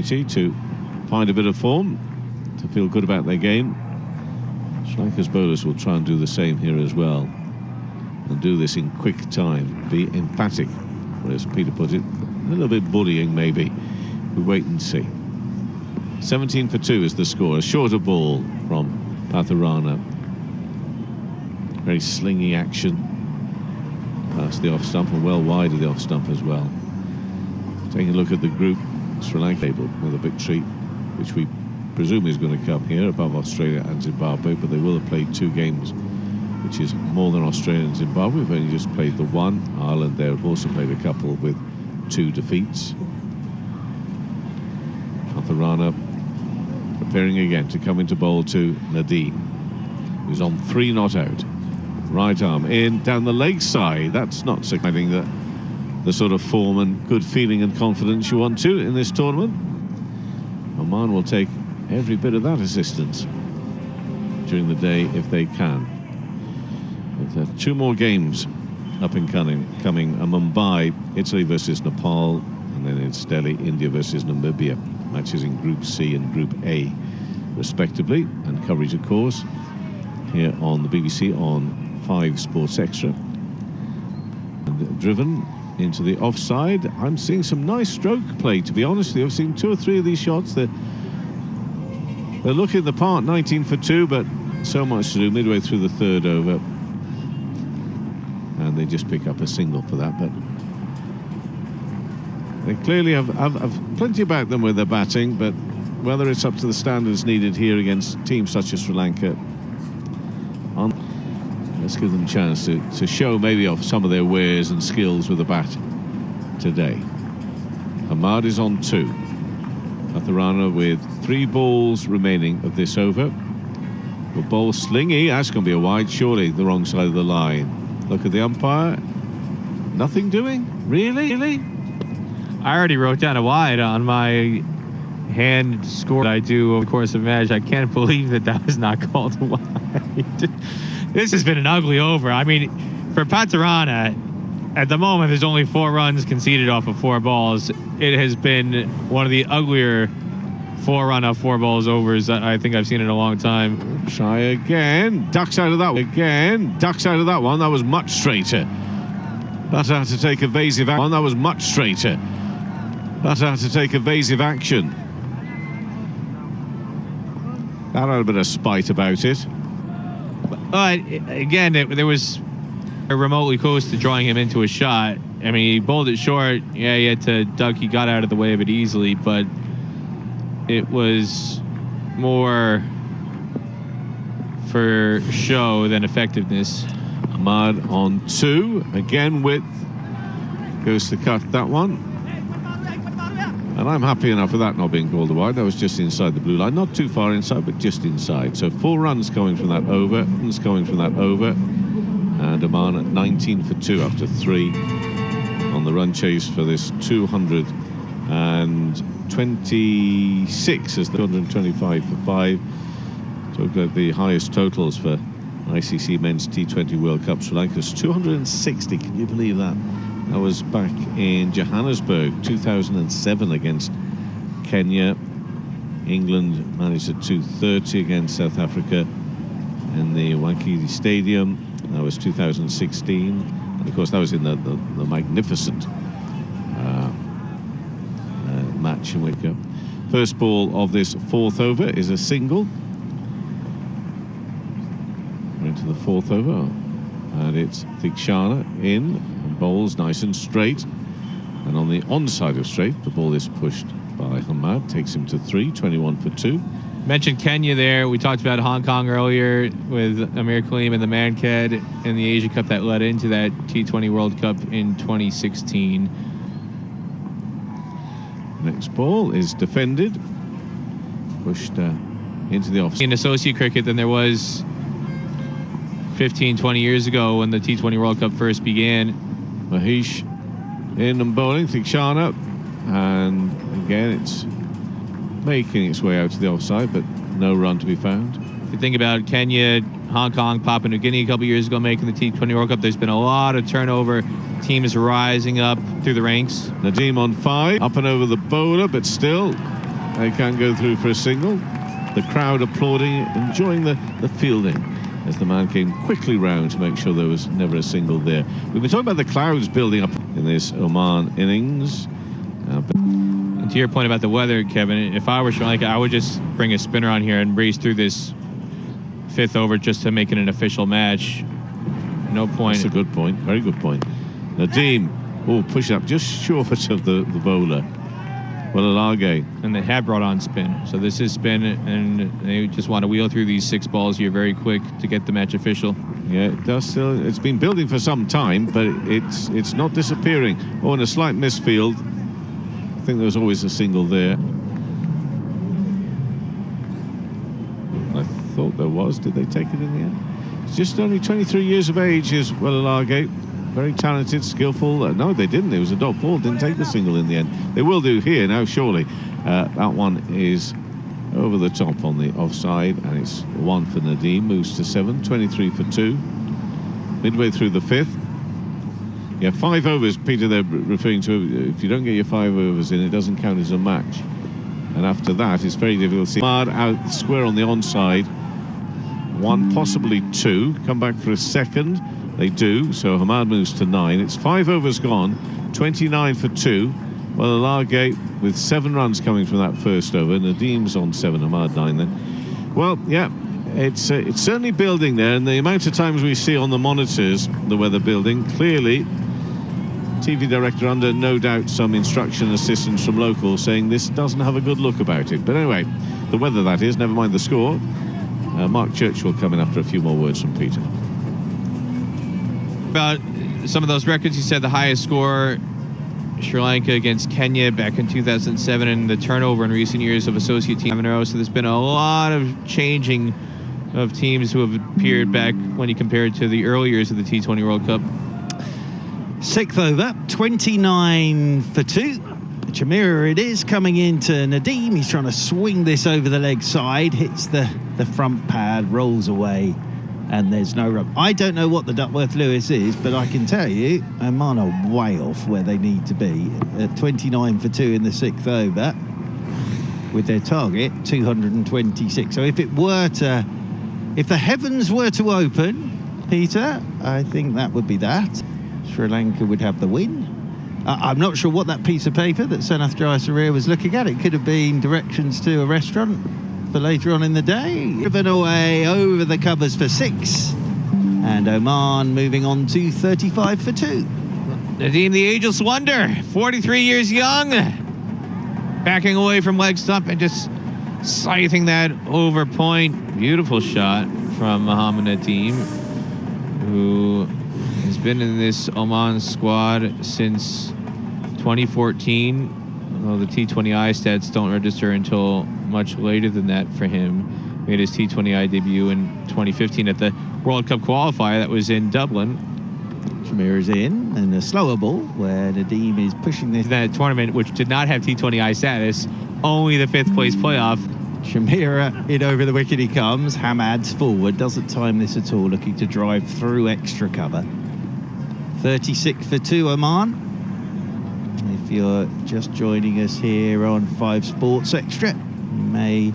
opportunity to find a bit of form, to feel good about their game. Sri Lanka's bowlers will try and do the same here as well, and do this in quick time, be emphatic, or as Peter put it, a little bit bullying maybe. We wait and see. 17 for 2 is the score. A shorter ball from Patharana. Very slingy action past the off stump and well wide of the off stump as well. Taking a look at the group, Sri Lanka with a victory, which we presume is going to come here above Australia and Zimbabwe, but they will have played 2 games, which is more than Australia and Zimbabwe. We've only just played the 1. Ireland there have also played a couple with 2 defeats. Patharana preparing again to come into bowl to Nadeem, who's on 3 not out. Right arm in, down the leg side. That's not signaling the sort of form and good feeling and confidence you want to in this tournament. Oman will take every bit of that assistance during the day if they can. With 2 more games up and coming. Mumbai, Italy versus Nepal, and then it's Delhi, India versus Namibia. Matches in Group C and Group A, respectively, and coverage, of course, here on the BBC on 5 Sports Extra. And driven into the offside. I'm seeing some nice stroke play, to be honest with you. I've seen 2 or 3 of these shots. They're looking the part. 19 for 2, but so much to do midway through the 3rd over, and they just pick up a single for that. But they clearly have plenty about them with their batting, but whether it's up to the standards needed here against teams such as Sri Lanka, let's give them a chance to show maybe off some of their wares and skills with the bat today. Ahmad is on 2. Patharana with 3 balls remaining of this over. The ball slingy. That's going to be a wide, surely the wrong side of the line. Look at the umpire. Nothing doing? Really? I already wrote down a wide on my hand score that I do over the course of a match. I can't believe that was not called a wide. This has been an ugly over. I mean, for Patharana, at the moment, there's only 4 runs conceded off of 4 balls. It has been one of the uglier 4-run off 4 balls overs that I think I've seen in a long time. Try again. Ducks out of that one. Again. Ducks out of that one. That was much straighter. But had to take evasive action. That was much straighter. But had to take evasive action. That had a bit of spite about it. But again, there was remotely close to drawing him into a shot. I mean, he bowled it short. Yeah, he had to duck. He got out of the way of it easily, but it was more for show than effectiveness. Ahmad on 2. Again, width goes to cut that one. And I'm happy enough with that not being called a wide. That was just inside the blue line. Not too far inside, but just inside. So 4 runs coming from that over. And Oman at 19 for 2 after 3 on the run chase for this 226 as the 225 for 5. Talk about the highest totals for ICC Men's T20 World Cup. Sri Lanka's 260. Can you believe that? That was back in Johannesburg, 2007 against Kenya. England managed at 230 against South Africa in the Wankhede Stadium. That was 2016. And of course, that was in the magnificent match in Wicker. First ball of this 4th over is a single. We're into the 4th over. And it's Theekshana in. Bowls nice and straight, and on the onside of straight, the ball is pushed by Ahmad, takes him to 3, 21 for 2. Mentioned Kenya there. We talked about Hong Kong earlier with Amir Kaleem and the Mankad in the Asia Cup that led into that T20 World Cup in 2016. Next ball is defended, pushed into the off. In associate cricket than there was 15, 20 years ago when the T20 World Cup first began. Mahesh in and bowling, Theekshana, and again it's making its way out to the offside, but no run to be found. If you think about Kenya, Hong Kong, Papua New Guinea a couple years ago making the T20 World Cup, there's been a lot of turnover, teams rising up through the ranks. Nadeem on 5, up and over the bowler, but still they can't go through for a single. The crowd applauding, enjoying the fielding as the man came quickly round to make sure there was never a single there. We've been talking about the clouds building up in this Oman innings. And to your point about the weather, Kevin, if I were Sri Lanka, I would just bring a spinner on here and breeze through this 5th over just to make it an official match. No point. That's a good point. Very good point. Nadeem, push up just short of the bowler. Walalage. And they have brought on spin. So this is spin, and they just want to wheel through these 6 balls here very quick to get the match official. Yeah, it does still. It's been building for some time, but it's not disappearing. And a slight misfield. I think there was always a single there. I thought there was. Did they take it in the end? He's just only 23 years of age, is Walalage. Very talented, skillful. No, they didn't. It was a dot ball. Didn't take the single in the end. They will do here now, surely. That one is over the top on the offside, and it's 1 for Nadeem. Moves to 7, 23 for 2. Midway through the 5th. Yeah, 5 overs, Peter, they're referring to. If you don't get your 5 overs in, it doesn't count as a match. And after that, it's very difficult to see. Hamad out square on the onside. 1, possibly 2. Come back for a second. They do, so Hamad moves to 9. It's 5 overs gone, 29 for 2. Walalage with 7 runs coming from that first over. Nadeem's on 7, Hamad 9 then. Well, yeah, it's certainly building there, and the amount of times we see on the monitors the weather building, clearly TV director under no doubt some instruction assistance from locals saying this doesn't have a good look about it. But anyway, the weather that is, never mind the score. Mark Church will come in after a few more words from Peter. About some of those records, you said the highest score, Sri Lanka against Kenya back in 2007, and the turnover in recent years of associate team in a row. So there's been a lot of changing of teams who have appeared back when you compare it to the early years of the T20 World Cup. 6th over, 29 for 2. Chameera it is, coming into Nadeem. He's trying to swing this over the leg side, hits the front pad, rolls away, and there's no run. I don't know what the Duckworth Lewis is, but I can tell you Oman are way off where they need to be at 29 for 2 in the 6th over with their target 226. So if the heavens were to open, Peter, I think that would be that. Sri Lanka would have the win. I'm not sure what that piece of paper that Sanath Jayasuriya was looking at. It could have been directions to a restaurant for later on in the day. Driven away over the covers for 6. And Oman moving on to 35 for 2. Nadeem, the ageless wonder, 43 years young, backing away from leg stump and just scything that over point. Beautiful shot from Mohammad Nadeem, who has been in this Oman squad since 2014. Although the T20I stats don't register until much later than that for him. Made his T20I debut in 2015 at the World Cup qualifier that was in Dublin. Chameera's in, and a slower ball where Nadeem is pushing this. That tournament, which did not have T20I status, only the 5th place playoff. Chameera in over the wicket he comes. Hamad's forward, doesn't time this at all, looking to drive through extra cover. 36 for 2 Oman. If you're just joining us here on 5 Sports Extra, you may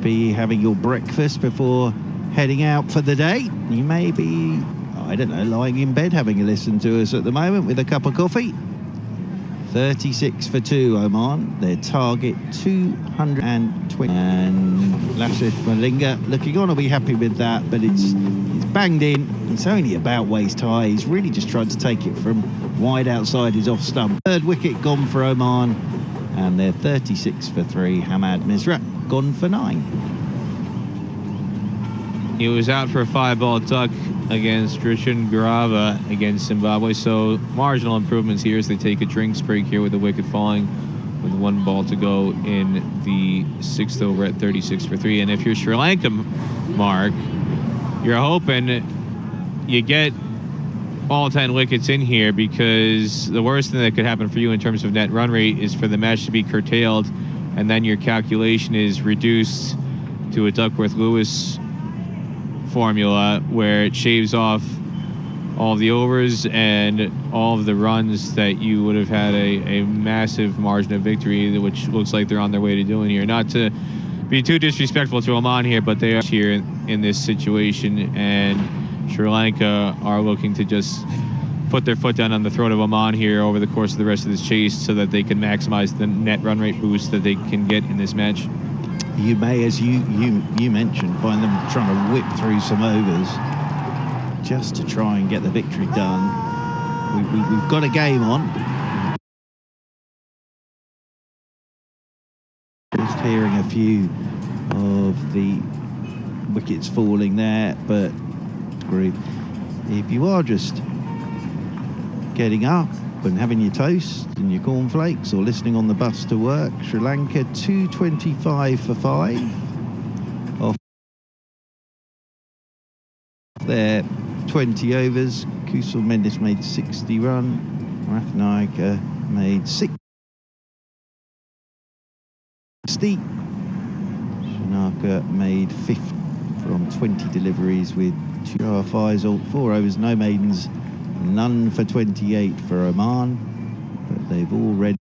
be having your breakfast before heading out for the day. You may be, I don't know, lying in bed having a listen to us at the moment with a cup of coffee. 36 for 2 Oman. Their target 220. And Lasith Malinga looking on, will be happy with that, but it's banged in. It's only about waist high. He's really just tried to take it from wide outside his off stump. 3rd wicket gone for Oman, and they're 36 for 3. Hamad Misra gone for 9. He was out for a 5-ball duck against Rishan Garava against Zimbabwe, so marginal improvements here as they take a drinks break here with the wicket falling with 1 ball to go in the 6th over at 36 for 3. And if you're Sri Lanka, Mark, you're hoping you get all 10 wickets in here, because the worst thing that could happen for you in terms of net run rate is for the match to be curtailed, and then your calculation is reduced to a Duckworth Lewis formula where it shaves off all the overs and all of the runs that you would have had a massive margin of victory, which looks like they're on their way to doing here. Not to be too disrespectful to Oman here, but they are here in this situation, and Sri Lanka are looking to just put their foot down on the throat of Oman here over the course of the rest of this chase so that they can maximize the net run rate boost that they can get in this match. You may, as you mentioned, find them trying to whip through some overs just to try and get the victory done. We've got a game on. Just hearing a few of the wickets falling there, but if you are just getting up and having your toast and your cornflakes or listening on the bus to work, Sri Lanka 225 for 5 off their 20 overs. Kusal Mendis made 60 run, Rathnayaka made 60. Shanaka made 50 from 20 deliveries with 2 Faisal, 4 overs, no maidens, none for 28 for Oman, but they've already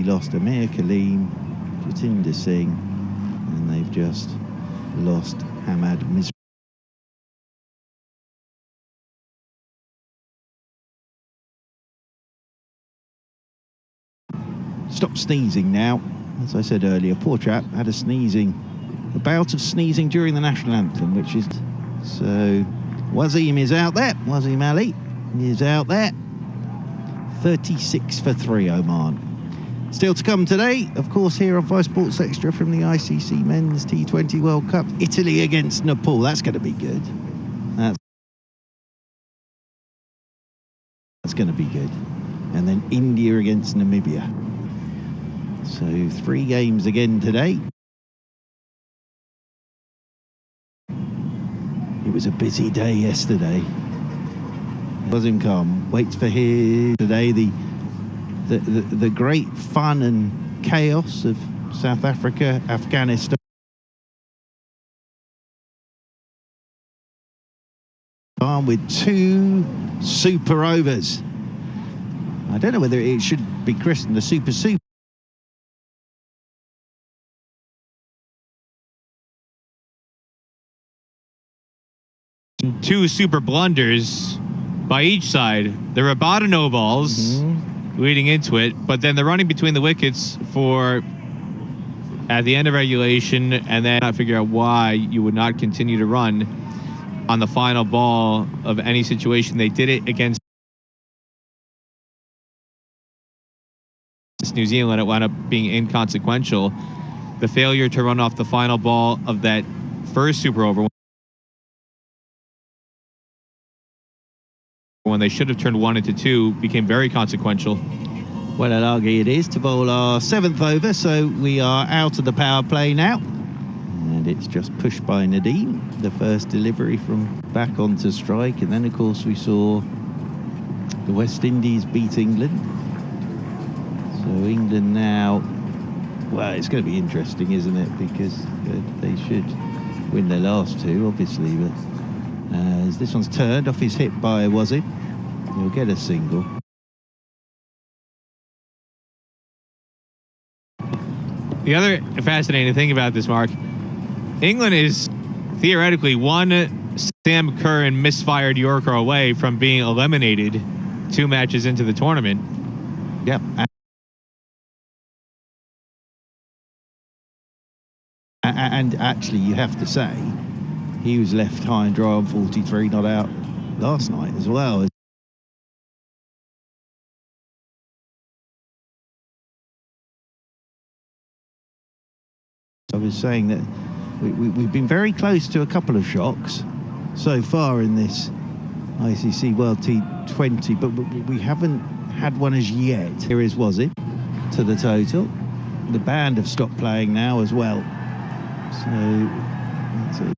lost Amir Kaleem, Jatinder Singh, and they've just lost Hamad Misri. Stop sneezing now. As I said earlier, poor chap had a bout of sneezing during the national anthem, which is... So, Wasim is out there. Wasim Ali is out there. 36 for 3, Oman. Still to come today, of course, here on Vice Sports Extra from the ICC Men's T20 World Cup. Italy against Nepal. That's going to be good. That's going to be good. And then India against Namibia. So 3 games again today. It was a busy day yesterday. Wasim Khan waits for his today. The great fun and chaos of South Africa, Afghanistan. With 2 super overs. I don't know whether it should be christened the Super. 2 super blunders by each side. The Rabada no balls leading into it, but then the running between the wickets for at the end of regulation, and then I figure out why you would not continue to run on the final ball of any situation. They did it against New Zealand. It wound up being inconsequential. The failure to run off the final ball of that first super over when they should have turned 1 into 2 became very consequential. Well, Alagi it is to bowl our 7th over, so we are out of the power play now. And it's just pushed by Nadeem, the first delivery from back onto strike. And then, of course, we saw the West Indies beat England. So England now, well, it's going to be interesting, isn't it? Because they should win their last 2, obviously, but as this one's turned off his hit by Wasim, he'll get a single. The other fascinating thing about this, Mark, England is theoretically 1 Sam Curran misfired Yorker away from being eliminated 2 matches into the tournament. Yep. And actually, you have to say, he was left high and dry on 43 not out last night as well. I was saying that we've been very close to a couple of shocks so far in this ICC World T20, but we haven't had one as yet. Here is Wasim to the total. The band have stopped playing now as well. So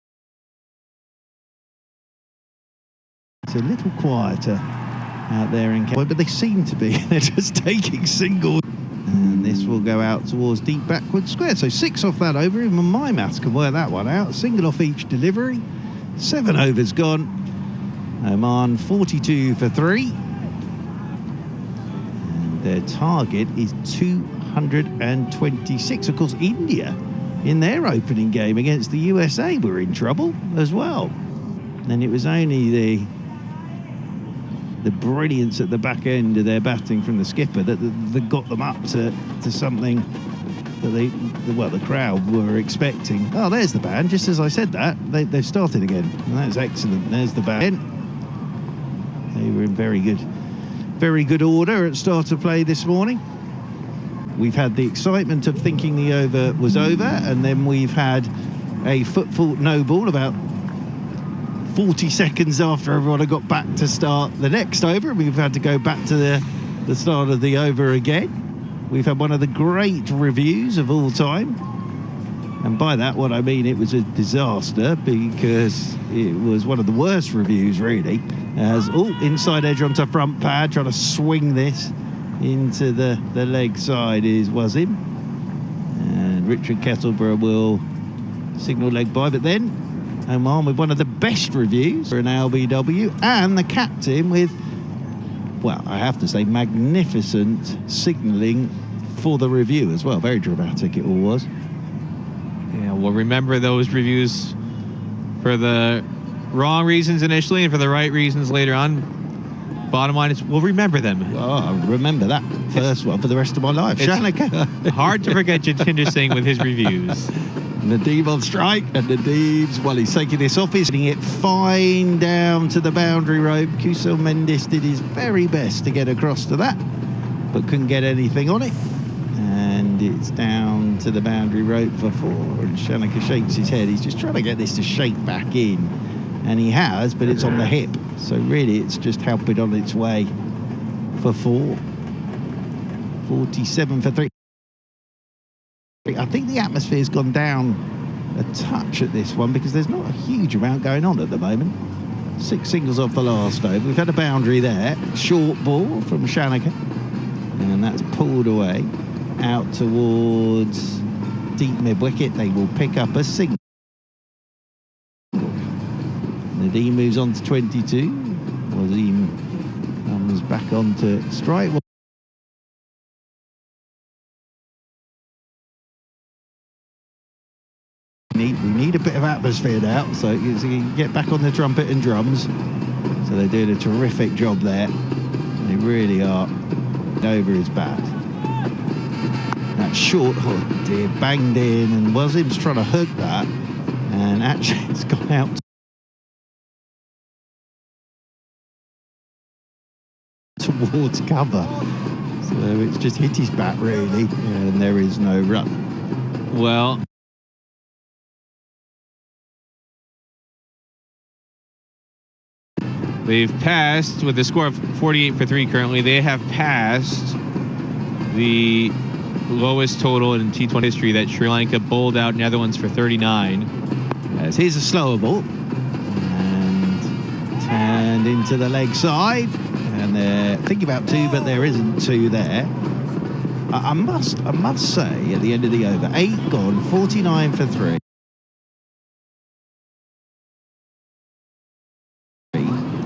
it's a little quieter out there in Kent, but they seem to be. They're just taking singles. And this will go out towards deep backward square. So 6 off that over. Even my maths can work that one out. Single off each delivery. 7 overs gone. Oman 42 for 3. And their target is 226. Of course, India in their opening game against the USA were in trouble as well. And it was only the brilliance at the back end of their batting from the skipper that got them up to something that the crowd were expecting. Oh, there's the band. Just as I said that, they've started again. And that's excellent. There's the band. They were in very good order at start of play this morning. We've had the excitement of thinking the over was over, and then we've had a foot-fault no ball about 40 seconds after everyone had got back to start the next over, and we've had to go back to the start of the over again. We've had one of the great reviews of all time, and by that what I mean it was a disaster, because it was one of the worst reviews really, as inside edge onto front pad, trying to swing this into the leg side is Wasim, and Richard Kettleborough will signal leg by, but then Oman with one of the best reviews for an LBW, and the captain with, well, I have to say, magnificent signalling for the review as well. Very dramatic it all was. Yeah, we'll remember those reviews for the wrong reasons initially and for the right reasons later on. Bottom line is, we'll remember them. Oh, I remember that first one for the rest of my life. Shanika. Hard to forget Jatinder Singh with his reviews. Nadeem on strike, and Nadeem's, well, he's taking this off. He's hitting it fine down to the boundary rope. Kusal Mendis did his very best to get across to that, but couldn't get anything on it. And it's down to the boundary rope for 4. And Shanika shakes his head. He's just trying to get this to shake back in. And he has, but it's on the hip. So really, it's just helping on its way for 4. 47 for 3. I think the atmosphere's gone down a touch at this one, because there's not a huge amount going on at the moment. 6 singles off the last over. We've had a boundary there. Short ball from Shanika. And that's pulled away out towards deep mid-wicket. They will pick up a single. Nadeem moves on to 22. Wasim comes back on to strike. We need a bit of atmosphere now, so you can get back on the trumpet and drums. So they're doing a terrific job there. They really are over his bat. That short hook, dear, banged in, and Wasim's trying to hook that, and actually it's gone out towards cover. So it's just hit his bat really, and there is no run. Well, they've passed, with the score of 48 for 3 currently, they have passed the lowest total in T20 history that Sri Lanka bowled out Netherlands for 39. As here's a slower ball, and turned into the leg side, and they're thinking about 2, but there isn't 2 there. I must say, at the end of the over, 8 gone, 49 for 3.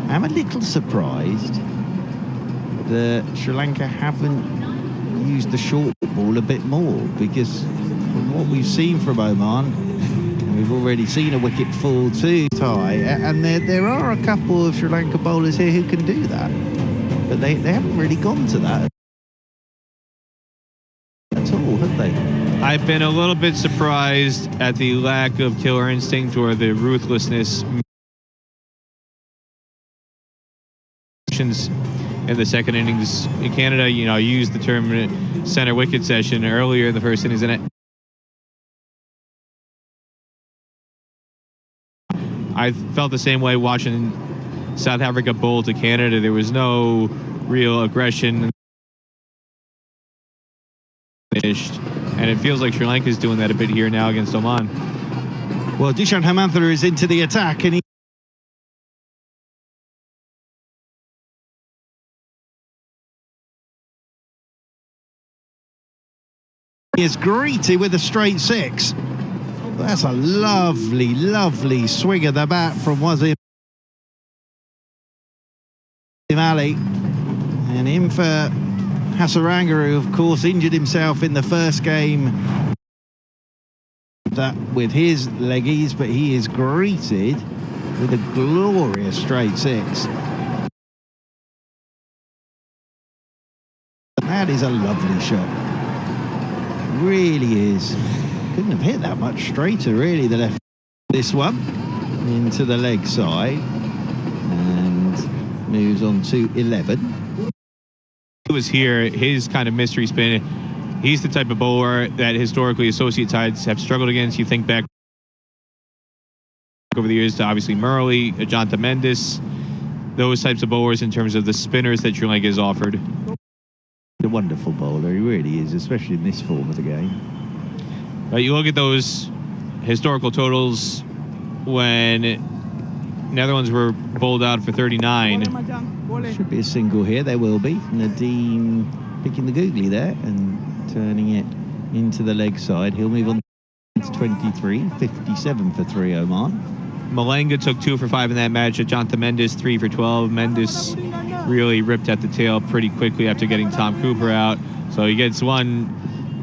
I'm a little surprised that Sri Lanka haven't used the short ball a bit more, because from what we've seen from Oman, we've already seen a wicket fall to tie, and there are a couple of Sri Lanka bowlers here who can do that, but they haven't really gone to that at all, have they? I've been a little bit surprised at the lack of killer instinct or the ruthlessness in the second innings. In Canada, I used the term center wicket session earlier in the first innings, and I felt the same way watching South Africa bowl to Canada. There was no real aggression, and it feels like Sri Lanka is doing that a bit here now against Oman. Well, Dishant Hemantha is into the attack, and he is greeted with a straight 6. That's a lovely, lovely swing of the bat from Wasim Ali. And in for Hasaranga, who of course injured himself in the first game that with his leggies, but he is greeted with a glorious straight 6. That is a lovely shot. Really is. Couldn't have hit that much straighter, really, the left. This one into the leg side and moves on to 11. He was here, his kind of mystery spin. He's the type of bowler that historically associate sides have struggled against. You think back over the years to obviously Murley, Ajanta Mendes, those types of bowlers in terms of the spinners that Sri Lanka has offered. A wonderful bowler, he really is, especially in this form of the game. But you look at those historical totals when Netherlands were bowled out for 39. Should be a single here, there will be. Nadeem picking the googly there and turning it into the leg side. He'll move on to 23, 57 for 3 Oman. Malenga took 2 for 5 in that match. Ajanta Mendes 3 for 12. Mendes really ripped at the tail pretty quickly after getting Tom Cooper out. So he gets one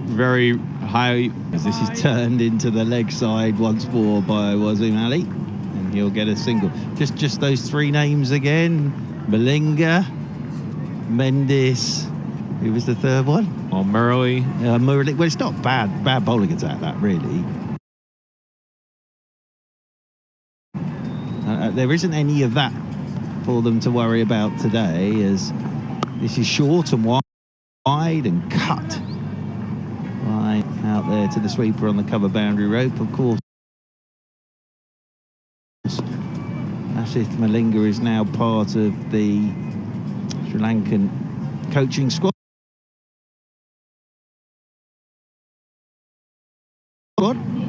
very high. As this is turned into the leg side once more by Wasim Ali, and he'll get a single. Just those 3 names again: Malenga, Mendes. Who was the third one? Oh, Murley. Murley. Well, it's not bad bowling attack, that really. There isn't any of that for them to worry about today, as this is short and wide and cut right out there to the sweeper on the cover boundary rope. Of course, Lasith Malinga is now part of the Sri Lankan coaching squad.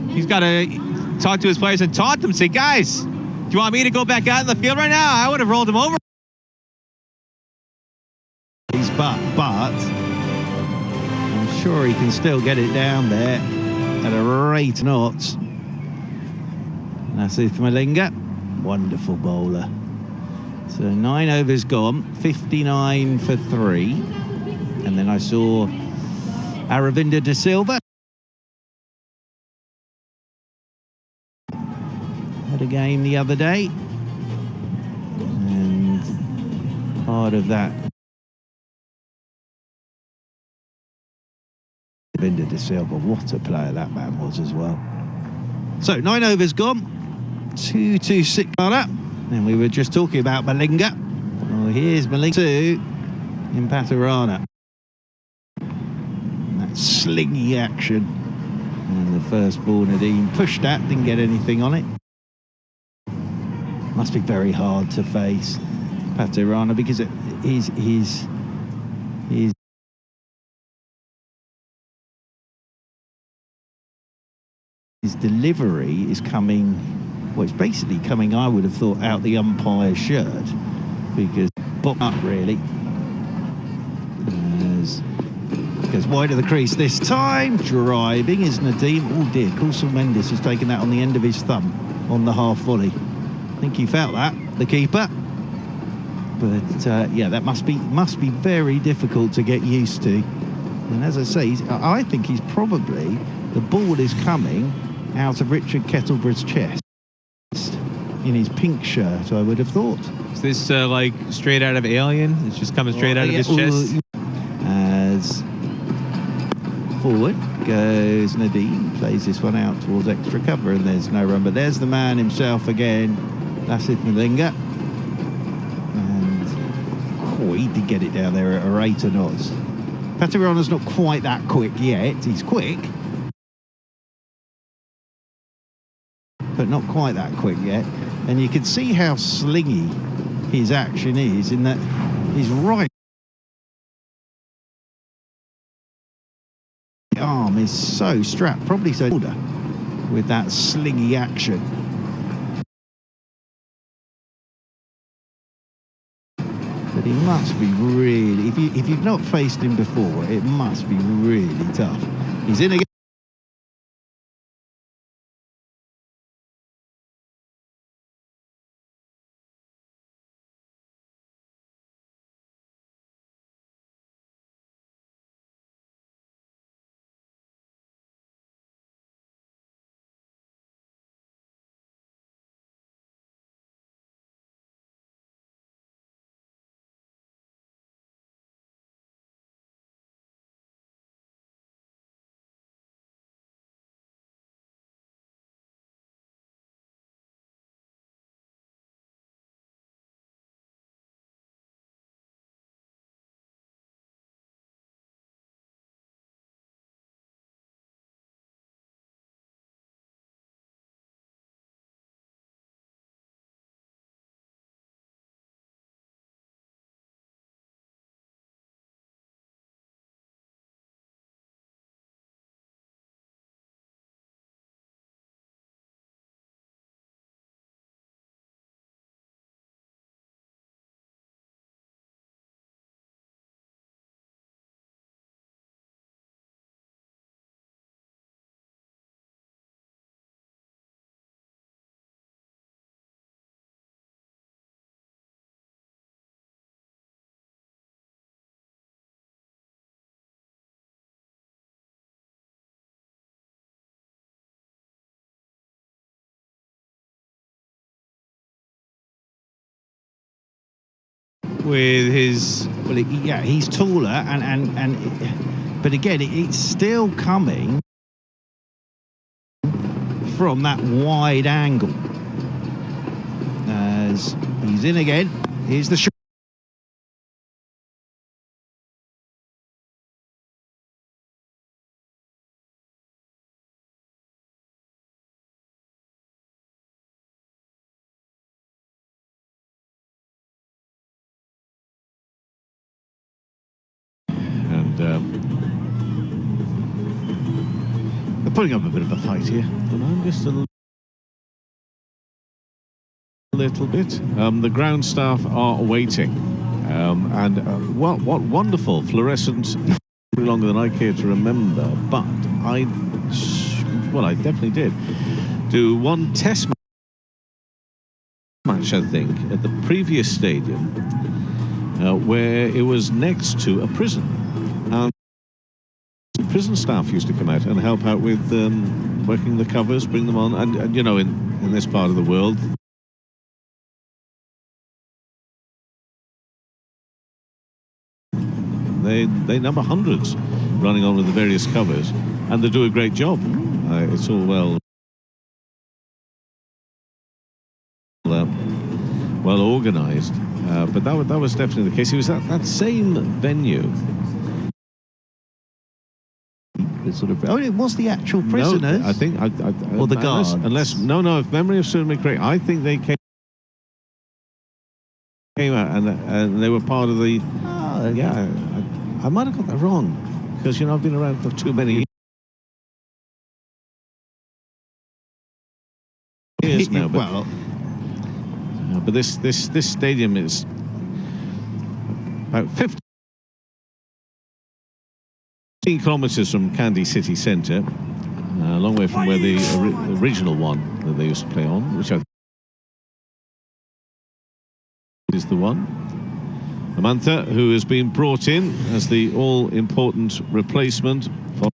He's got to talk to his players and taunt them. Say, guys, do you want me to go back out in the field right now? I would have rolled him over. But I'm sure he can still get it down there at a rate of knots. Lasith Malinga, wonderful bowler. So 9 overs gone, 59 for 3. And then I saw Aravinda De Silva. Had a game the other day. And part of that, Aravinda De Silva, what a player that man was as well. So 9 overs gone, 2-2-6 up. And we were just talking about Malinga. Well, here's Malinga 2 in Patarana. That slingy action. And the first ball Nadeem pushed at, didn't get anything on it. Must be very hard to face Patarana, because his delivery is coming. Well, it's basically coming, I would have thought, out the umpire's shirt, because bottom up really. As goes wide of the crease this time. Driving is Nadeem. Oh dear, Kulsum Mendes has taken that on the end of his thumb on the half volley. I think he felt that, the keeper. But yeah, that must be very difficult to get used to. And as I say, I think he's probably, the ball is coming out of Richard Kettleborough's chest. In his pink shirt, I would have thought. Is this like straight out of Alien? It's just coming straight out of his chest? As forward goes Nadeem, plays this one out towards extra cover, and there's no run. But there's the man himself again, Lasith Malinga. And he did get it down there at a rate of knots. Patarana's not quite that quick yet. He's quick, but not quite that quick yet. And you can see how slingy his action is, in that his right arm is so strapped, probably so older, with that slingy action. But he must be really, if you've not faced him before, it must be really tough. He's in again. With his, well, yeah, he's taller, but again, it's still coming from that wide angle. As he's in again, here's the shot. And they're putting up a bit of a fight here, but I'm just a little bit. The ground staff are waiting, and what wonderful fluorescent, longer than I care to remember, but I definitely did do one test match, I think, at the previous stadium, where it was next to a prison, and prison staff used to come out and help out with working the covers, bring them on, and you know, in this part of the world, they number hundreds running on with the various covers, and they do a great job. It's all well organized, but that was definitely the case. It was that same venue. Sort of, oh, it was the actual prisoners. No, I think or the guards. Unless no, if memory of serves me correct, I think they came out and they were part of the. Oh, yeah, I might have got that wrong, because you know, I've been around for too many years now. But this stadium is about 15 kilometres from Kandy city centre, a long way from where the original one that they used to play on, which I think is the one. Amantha, who has been brought in as the all-important replacement for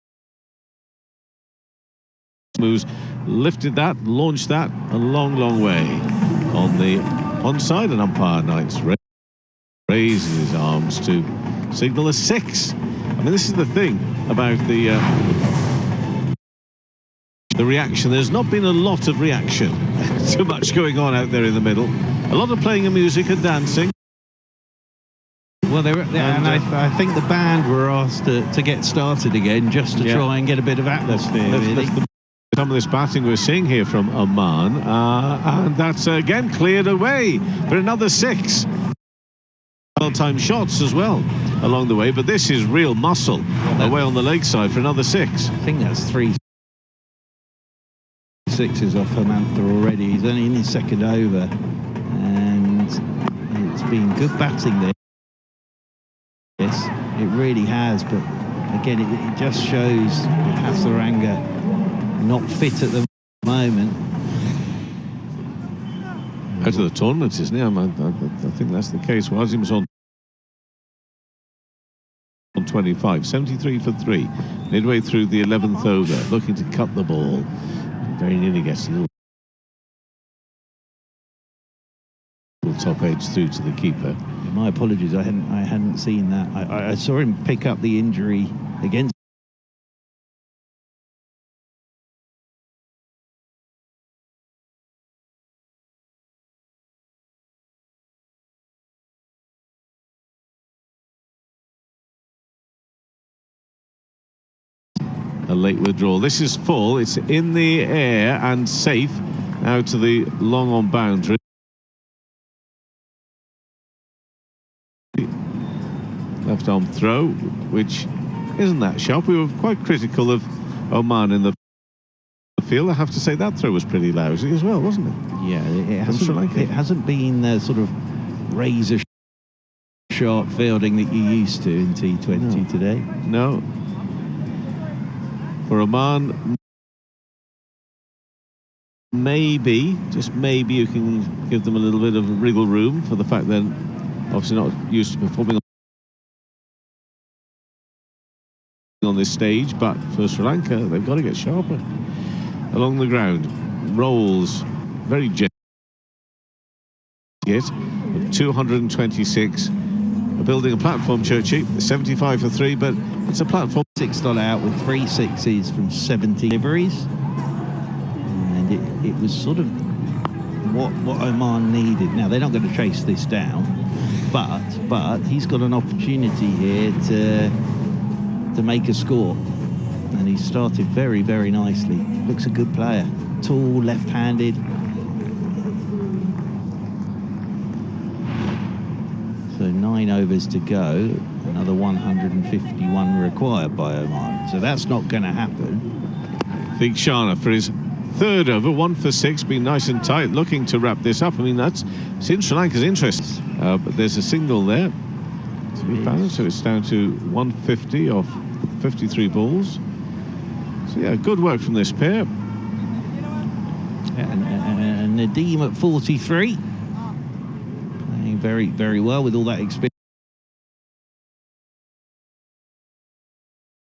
who's lifted that, launched that a long way on the onside, and umpire Knights raises his arms to signal a 6. I mean, this is the thing about the reaction. There's not been a lot of reaction. Too much going on out there in the middle. A lot of playing of music and dancing. Well, I think the band were asked to get started again, just to try and get a bit of atmosphere. Some of this batting we're seeing here from Oman, and that's again cleared away for another 6. Well-timed shots as well along the way, but this is real muscle away on the leg side for another 6. I think that's 3 6s off Amantha already. He's only in his second over, and it's been good batting there. Yes, it really has, but again, it just shows with Hasaranga not fit at the moment. Out of the tournament, isn't he? I think that's the case. Wasim's on 25, 73 for 3, midway through the 11th over, looking to cut the ball. Very nearly gets a little top edge through to the keeper. My apologies, I hadn't seen that. I saw him pick up the injury against a late withdrawal. This is full. It's in the air and safe out to the long on boundary. Left arm throw, which isn't that sharp. We were quite critical of Oman in the field. I have to say that throw was pretty lousy as well, wasn't it? Yeah, it hasn't been the sort of razor sharp fielding that you're used to in T20 today. No. For Oman, maybe, just maybe, you can give them a little bit of wriggle room for the fact they're obviously not used to performing on this stage, but for Sri Lanka, they've got to get sharper. Along the ground, rolls very gentle. Of 226. Building a platform, Churchy, 75 for 3, but it's a platform. 6 not out with 3 sixes from 70 deliveries, and it was sort of what Oman needed. Now they're not going to chase this down, but he's got an opportunity here to make a score, and he started very, very nicely. Looks a good player, tall, left-handed. So 9 overs to go, another 151 required by Oman. So that's not going to happen. Theekshana for his 3rd over, 1 for 6, being nice and tight, looking to wrap this up. I mean, it's in Sri Lanka's interest. But there's a single there to be found, so it's down to 150 off 53 balls. So yeah, good work from this pair. And Nadeem at 43. Very, very well with all that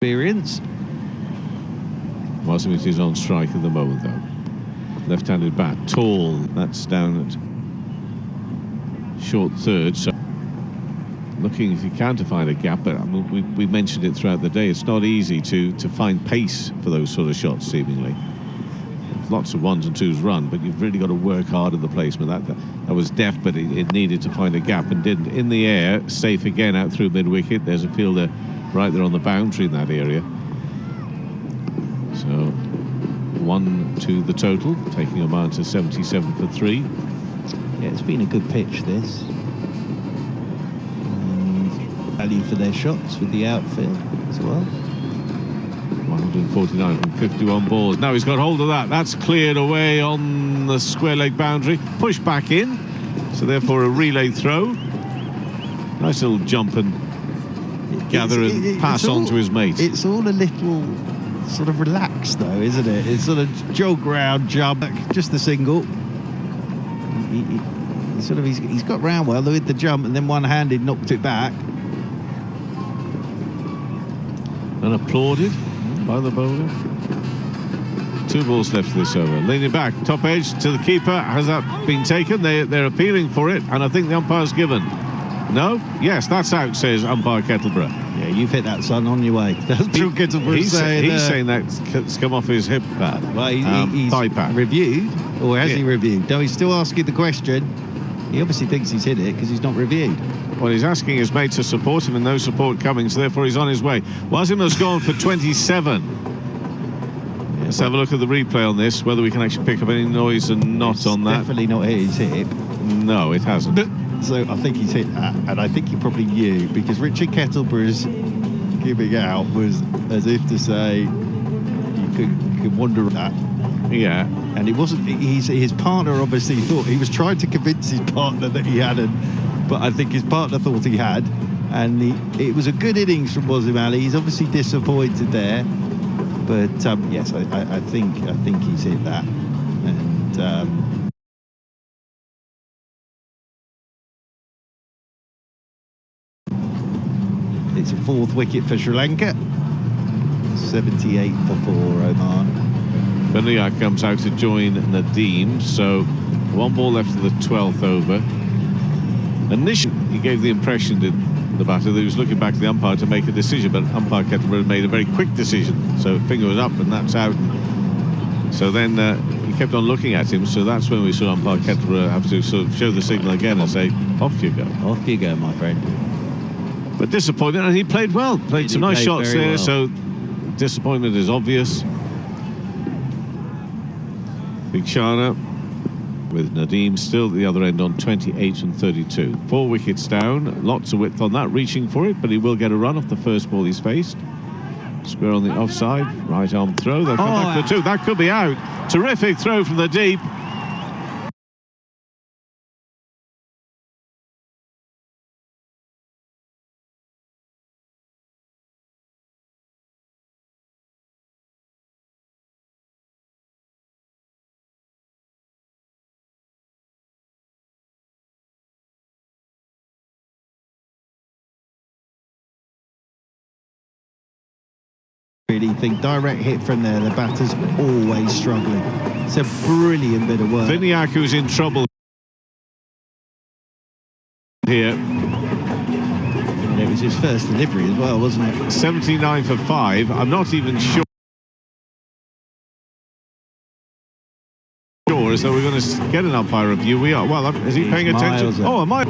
experience. Wasim is on strike at the moment, though. Left-handed bat, tall. That's down at short 3rd. So looking if you can to find a gap, but I mean, we mentioned it throughout the day. It's not easy to find pace for those sort of shots, seemingly. Lots of 1s and 2s run, but you've really got to work hard at the placement. That was deft, but it needed to find a gap and didn't. In the air, safe again out through mid-wicket. There's a fielder right there on the boundary in that area. So 1 to the total, taking Oman to 77 for 3. Yeah, it's been a good pitch, this. And value for their shots with the outfield as well. 149 from 51 balls. Now he's got hold of that. That's cleared away on the square leg boundary. Pushed back in. So therefore a relay throw. Nice little jump and gather and pass on to his mate. It's all a little sort of relaxed though, isn't it? It's sort of jog round, jump, just the single. He's got round well with the jump and then one-handed knocked it back. And applauded by the bowler. 2 balls left this over. Leaning back, top edge to the keeper. Has that been taken? They're appealing for it, and I think the umpire's given. No? Yes, that's out, says umpire Kettleborough. Yeah, you've hit that, son, on your way. That's true. He's saying that's come off his hip pad. Well, he's thigh pad. Reviewed, or has he reviewed? No, he's still asking the question. He obviously thinks he's hit it because he's not reviewed. Well, he's asking his mate to support him and no support coming, so therefore he's on his way. Wasim has gone for 27. Let's have a look at the replay on this, whether we can actually pick up any noise and not on that. Definitely not hit his hip. No, it hasn't. So I think he's hit that, and I think he probably knew, because Richard Kettleborough's giving out was as if to say you could wonder that. Yeah. And it wasn't, his partner obviously thought, he was trying to convince his partner that he hadn't, but I think his partner thought he had, And it was a good innings from Wasim Ali. He's obviously disappointed there, but yes, I think he's hit that. And it's a 4th wicket for Sri Lanka. 78 for 4, Oman. Benia comes out to join Nadeem, so 1 ball left of the 12th over. Initially, he gave the impression, did the batter, that he was looking back to the umpire to make a decision, but umpire Kettleborough made a very quick decision. So finger was up, and that's out. So then he kept on looking at him, so that's when we saw umpire Kettleborough have to sort of show the signal again and say, off you go. Off you go, my friend. But disappointment, and he played well. Played some nice shots there, so disappointment is obvious. Big Shana with Nadeem still at the other end on 28 and 32. 4 wickets down, lots of width on that, reaching for it, but he will get a run off the first ball he's faced. Square on the offside, right arm throw, they'll come back for 2. That could be out. Terrific throw from the deep. Really think direct hit from there, the batter's always struggling. It's a brilliant bit of work. Vinayak, who's in trouble here. And it was his first delivery as well, wasn't it? 79 for 5. I'm not even sure as though we're going to get an umpire review. We are. Well, is he paying attention? Oh, am I?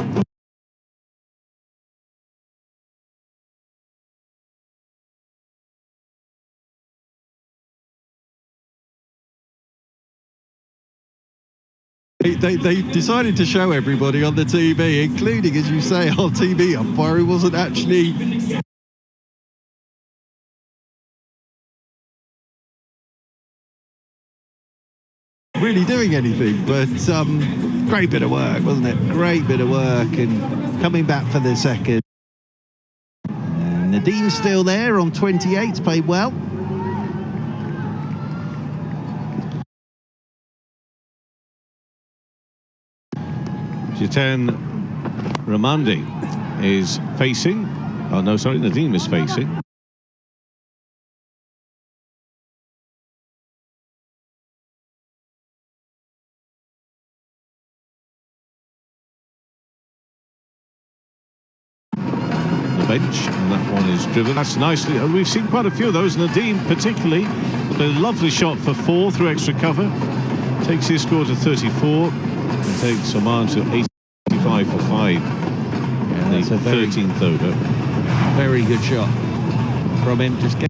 They decided to show everybody on the TV, including, as you say, on TV umpire who wasn't actually really doing anything. But great bit of work, wasn't it? Great bit of work, and coming back for the second. And Nadeem's still there on 28, played well. Jiten Ramandi is facing. Oh no, sorry, Nadeem is facing. The bench, and that one is driven. That's nicely. We've seen quite a few of those. Nadeem, particularly, a lovely shot for 4 through extra cover. Takes his score to 34 and takes Oman to 85 for 5. Yeah, the 13th over. Very good shot from him. Just gave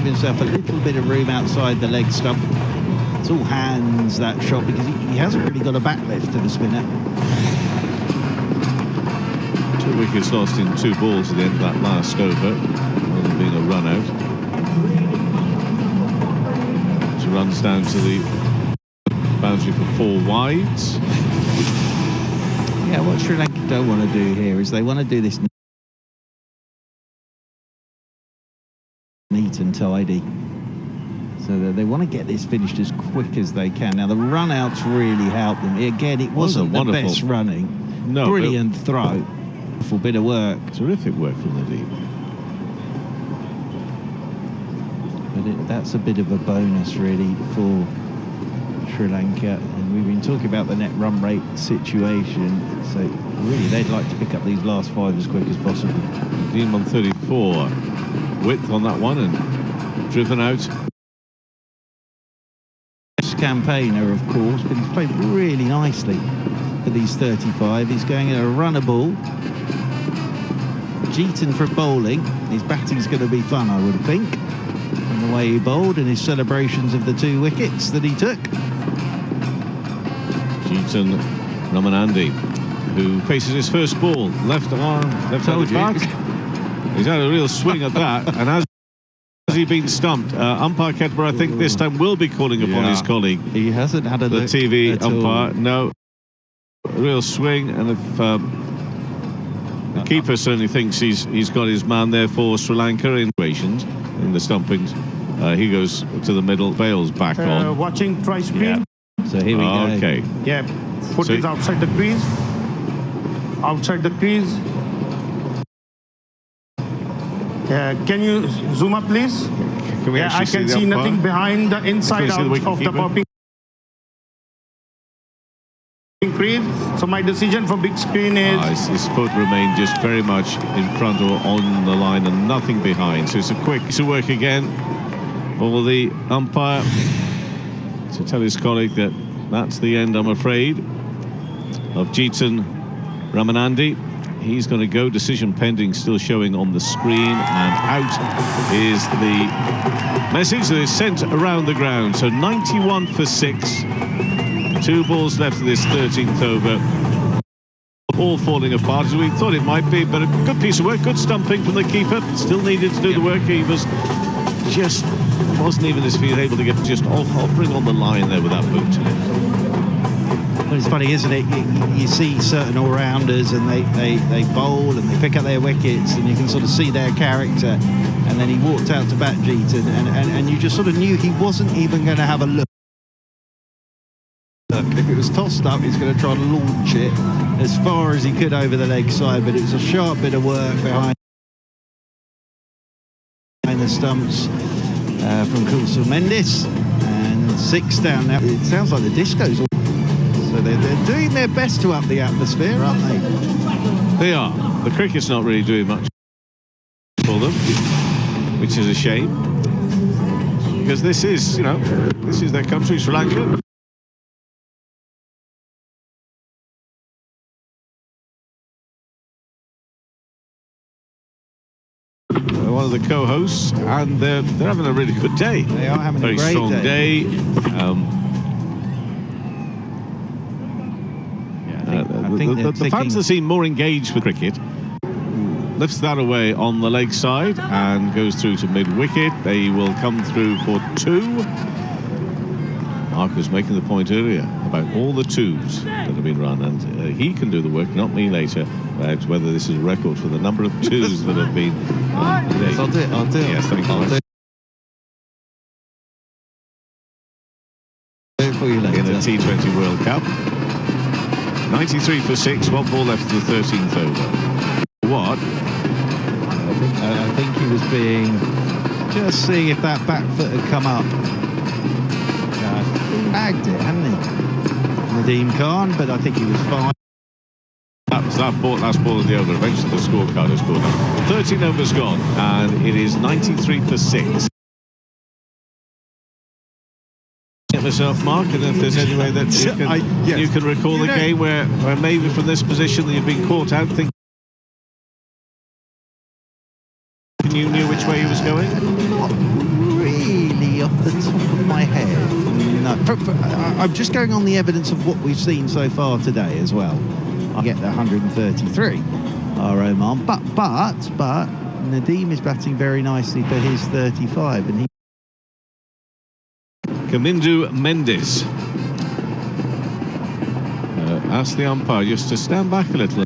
himself a little bit of room outside the leg stump. It's all hands, that shot, because he hasn't really got a backlift to the spinner. 2 wickets lost in 2 balls at the end of that last over, rather than being a run out. So runs down to the boundary for 4 wides. Yeah, what Sri Lanka don't want to do here is they want to do this neat and tidy. So that they want to get this finished as quick as they can. Now, the run-outs really helped them. Again, it wasn't the best running. No, brilliant throw. Wonderful bit of work. Terrific work from Nadeem. But that's a bit of a bonus, really, for Sri Lanka. And we've been talking about the net run rate situation. So, really, they'd like to pick up these last 5 as quick as possible. Nadeem on 34. Width on that one and driven out. Campaigner, of course, but he's played really nicely for these 35. He's going in a runner ball. Jiten for bowling. His batting's going to be fun, I would think, from the way he bowled and his celebrations of the 2 wickets that he took. Jiten Ramanandi, who faces his first ball, left arm, left-handed back. He's had a real swing at that, and has he been stumped? Umpire Kettleborough, I think this time will be calling upon his colleague. He hasn't had a the look TV at umpire. all. No, real swing, and if the keeper certainly thinks he's got his man there for Sri Lanka in situations in the stumpings, he goes to the middle, Bale's back on. Watching try screen. So here we go. Okay. Yeah, foot So- is outside the crease. Outside the crease. Can you zoom up, please? Can we Yeah, I actually can the see umpire? nothing behind the inside see the out wicket of the keeper? popping crease. So my decision for big screen is His foot remained just very much in front or on the line and nothing behind. So it's a quick piece of work again for the umpire to tell his colleague that that's the end, I'm afraid, of Jeetan Ramanandi. He's going to go, decision pending, still showing on the screen, and out is the message that is sent around the ground. So 91 for 6, 2 balls left of this 13th over. All falling apart as we thought it might be, but a good piece of work, good stumping from the keeper. Still needed to do the work. He was just wasn't even as feet able to get just hovering on the line there with that boot in it. Well, it's funny, isn't it? You see certain all-rounders and they bowl and they pick up their wickets and you can sort of see their character. And then he walked out to bat, Jeetan, and you just sort of knew he wasn't even going to have a look. If it was tossed up, he's going to try to launch it as far as he could over the leg side, but it was a sharp bit of work behind the stumps from Kulsum Mendis, and 6 down now. It sounds like the disco's all. So they're doing their best to up the atmosphere, aren't they? They are. The cricket's not really doing much for them, which is a shame, because this is, you know, this is their country, Sri Lanka. One of the co-hosts, and they're having a really good day. They are having Very a great strong day. I think The fans that seem more engaged with cricket. Lifts that away on the leg side and goes through to mid-wicket. They will come through for 2. Mark was making the point earlier about all the 2s that have been run, and he can do the work, not me later, about whether this is a record for the number of 2s that have been Yes, I'll do it. Yes, thank you. I'll do it for you later. In the T20 World Cup. 93 for 6, 1 ball left of the 13th over. What? I think he was just seeing if that back foot had come up. He bagged it, hadn't he? Nadeem Khan, but I think he was fine. That was last ball of the over. Eventually the scorecard has scored up. 13 overs gone, and it is 93 for 6. Get myself, Mark, and if there's any way that you can recall a game where maybe from this position that you've been caught out, think you knew which way he was going? Not really off the top of my head. No. I'm just going on the evidence of what we've seen so far today as well. I get the 133, our Oman, but Nadeem is batting very nicely for his 35, and he. Kamindu Mendis asked the umpire just to stand back a little.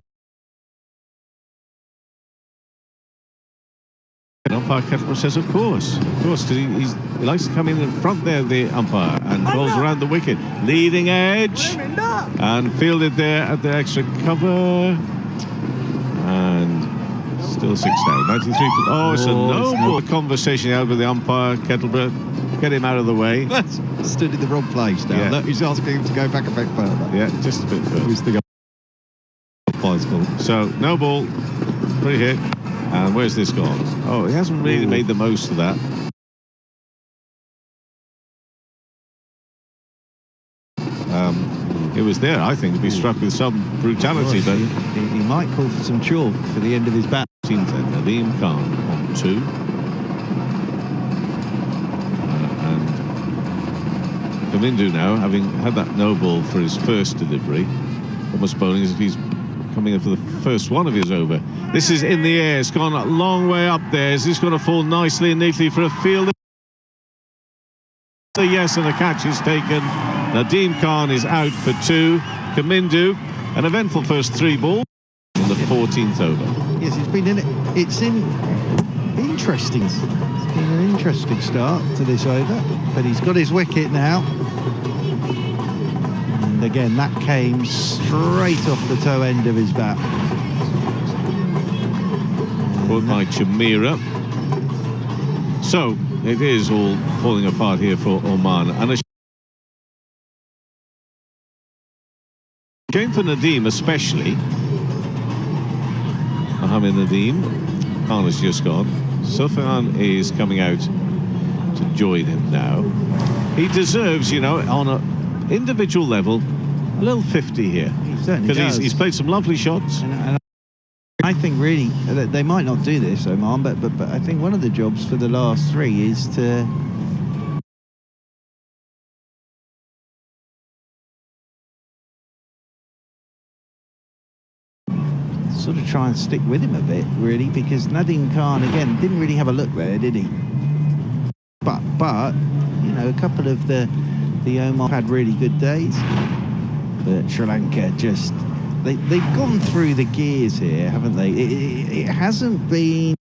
The umpire Kettleborough says, of course, because he likes to come in front there, the umpire, and bowls around the wicket. Leading edge, and fielded there at the extra cover, and still 6 down. 93 for, it's a noble conversation out with the umpire, Kettleborough. Get him out of the way. Stood in the wrong place now. Yeah. Look, he's asking him to go back a bit further. Yeah, just a bit further. Who's the umpire's fault? So, no ball, free hit, and where's this gone? Oh, he hasn't really made the most of that. It was there, I think, to be struck with some brutality, but he might call for some chalk for the end of his bat. Nadeem Khan on 2. And Kamindu now, having had that no ball for his first delivery, almost bowling as if he's coming in for the first one of his over. This is in the air. It's gone a long way up there. Is this going to fall nicely and neatly for a field? Yes, and the catch is taken. Nadeem Khan is out for 2. Kamindu An eventful first 3 balls in the 14th over. Yes, it's been interesting. It's been an interesting start to this over, but he's got his wicket now. And again, that came straight off the toe end of his bat. Caught by Chamira. So it is all falling apart here for Oman. And a game for Nadeem especially. Mohamed Nadeem. Khan has just gone. Sufyan is coming out to join him now. He deserves, you know, on an individual level, a little 50 here. He certainly Because does. he's played some lovely shots. And I think really that they might not do this, Oman, but I think one of the jobs for the last 3 is to sort of try and stick with him a bit, really, because Nadeem Khan again didn't really have a look there, did he? But you know, a couple of the Oman had really good days, but Sri Lanka just they've gone through the gears here, haven't they? It hasn't been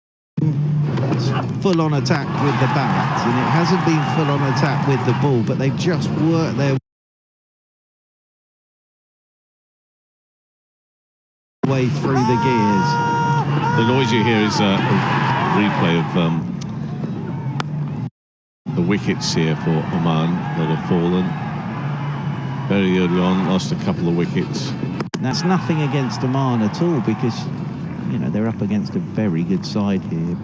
full on attack with the bat, and it hasn't been full on attack with the ball, but they've just worked their way through the gears. The noise you hear is a replay of the wickets here for Oman that have fallen. Very early on, lost a couple of wickets. That's nothing against Oman at all, because you know they're up against a very good side here.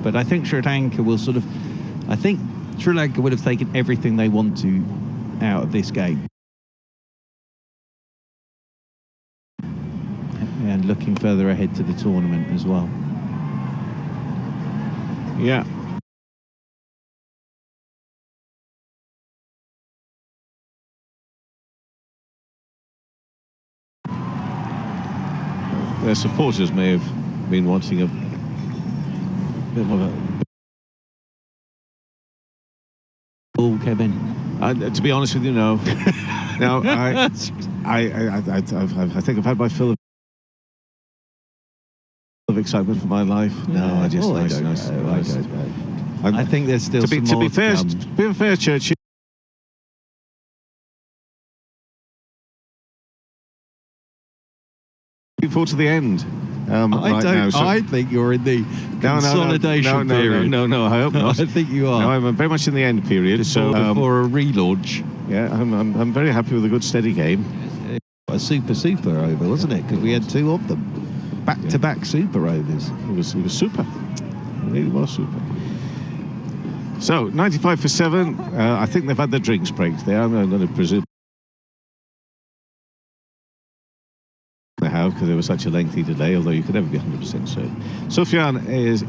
But I think Sri Lanka will sort of. I think Sri Lanka would have taken everything they want to out of this game. And looking further ahead to the tournament as well. Yeah. Their supporters may have been wanting a bit of a... Oh, Kevin. to be honest with you, no. No, I think I've had my fill of excitement for my life. No, I just... I don't know. I think there's still some more to come. To be fair, Churchill, looking forward to the end. I think you're in the consolidation period. No, I hope not. I think you are. No, I'm very much in the end period. Before a relaunch. Yeah, I'm very happy with a good steady game. A super over, wasn't it? Because we had 2 of them. Back-to-back super overs. It was super. It really was super. So, 95 for 7. I think they've had their drinks break there. I'm going to presume they have, because there was such a lengthy delay, although you could never be 100% certain. Sufyan is